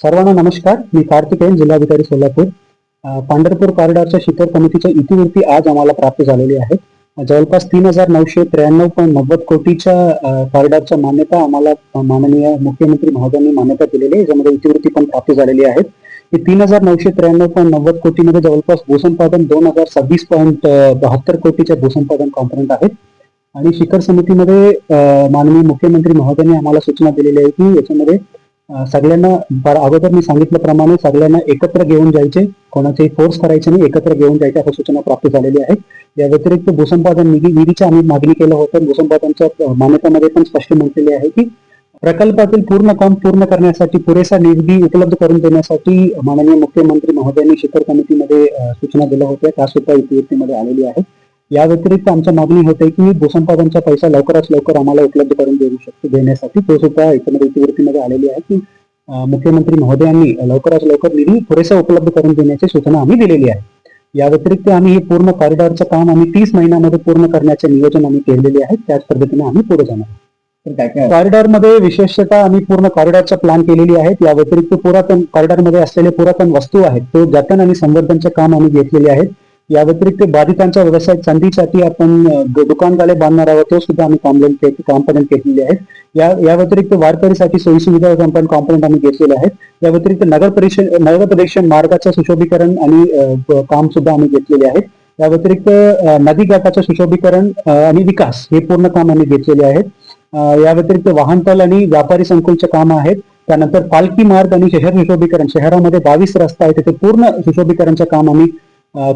सर्वांना नमस्कार. मी कार्तिकेयन, जिल्हाधिकारी सोलापूर. पंढरपूर कॉरिडॉरच्या शिखर समितीच्या इतिवृत्ती आज आम्हाला प्राप्त झालेली आहे. जवळपास 3,993.90 कोटीच्या कॉरिडॉरच्या मान्यता आम्हाला माननीय मुख्यमंत्री महोदयांनी मान्यता दिलेली आहे. याच्यामध्ये इतिवृत्ती पण प्राप्त झालेली आहेत. 3,993.90 कोटीमध्ये जवळपास भूसंपादन 2,026.72 कोटीच्या भूसंपादन कॉम्पोनंट आहेत. आणि शिखर समितीमध्ये माननीय मुख्यमंत्री महोदयांनी आम्हाला सूचना दिलेली आहे की याच्यामध्ये सगळ्यांना अगोदर मी सांगितल्याप्रमाणे सगळ्यांना एकत्र घेऊन जायचे, कोणाचेही फोर्स करायचे नाही, एकत्र घेऊन जायचे अशा सूचना प्राप्त झालेली आहेत. या व्यतिरिक्त भूसंपादन निधीची आम्ही मागणी केलं होतं. भूसंपादनच्या मान्यतेमध्ये पण स्पष्ट म्हटलेले आहे की प्रकल्पातील पूर्ण काम पूर्ण करण्यासाठी पुरेसा निधी उपलब्ध करून देण्यासाठी माननीय मुख्यमंत्री महोदयांनी शिखर समितीमध्ये सूचना दिल्या होत्या, त्या सुद्धा इतिवृत्तीमध्ये आलेली आहे. या व्यतिरिक्त आमच्या मागणी होते की भूसंपादनचा पैसा लवकरात लवकर आम्हाला उपलब्ध करून देण्यासाठी तो सुद्धा याच्यामध्ये इतिवृत्तीमध्ये आलेली आहे की मुख्यमंत्री महोदयांनी लवकरात लवकर निधी पुरेसा उपलब्ध करून देण्याची सूचना आम्ही दिलेली आहे. या व्यतिरिक्त आम्ही हे पूर्ण कॉरिडॉरचं काम आम्ही 30 महिन्यामध्ये पूर्ण करण्याचे नियोजन आम्ही केलेले आहे. त्याच पद्धतीने आम्ही पुढे जाणार. कॉरिडॉरमध्ये विशेषतः आम्ही पूर्ण कॉरिडॉरचा प्लॅन केलेली आहेत. या व्यतिरिक्त पुरातन कॉरिडॉरमध्ये असलेले पुरातन वस्तू आहेत तो जतन आणि संवर्धनचे काम आम्ही घेतलेले आहेत. या व्यतिरिक्त बाधितांच्या व्यवसाय संधीसाठी आपण दुकानगाळे बांधणार आहोत, तो सुद्धा आम्ही कॉम्पोनंट घेतलेले आहेत. या व्यतिरिक्त वारकरीसाठी सोयीसुविधा कॉम्पोनंट आम्ही घेतलेले आहेत. या व्यतिरिक्त नगर परिषद मार्गाचं सुशोभीकरण आणि काम सुद्धा आम्ही घेतलेले आहेत. या व्यतिरिक्त नदी घाटाचं सुशोभीकरण आणि विकास हे पूर्ण काम आम्ही घेतलेले आहेत. या व्यतिरिक्त वाहनतळ आणि व्यापारी संकुलचे काम आहेत. त्यानंतर पालखी मार्ग आणि शहर सुशोभीकरण, शहरामध्ये 22 रस्ता आहे तिथे पूर्ण सुशोभीकरणचे काम आम्ही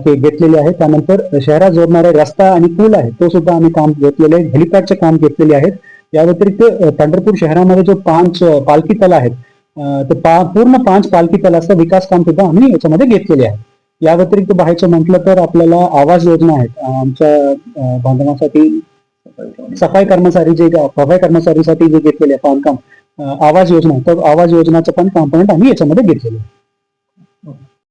ते घेतलेले आहे. त्यानंतर शहरात जोडणारे रस्ता आणि पूल आहे तो सुद्धा आम्ही काम घेतलेले आहे. हेलिपॅडचे काम घेतलेले आहेत. या व्यतिरिक्त पंढरपूर शहरामध्ये जो 5 पालखी तळ आहेत ते पूर्ण 5 पालखी तळाचं विकास काम सुद्धा आम्ही याच्यामध्ये घेतलेले आहे. या व्यतिरिक्त बाहेरचं म्हटलं तर आपल्याला आवास योजना आहेत आमच्या बांधकामासाठी, सफाई कर्मचारीसाठी जे घेतलेले आहे बांधकाम आवास योजना, तर आवास योजनाचं पण कॉम्पोनंट आम्ही याच्यामध्ये घेतलेले आहे.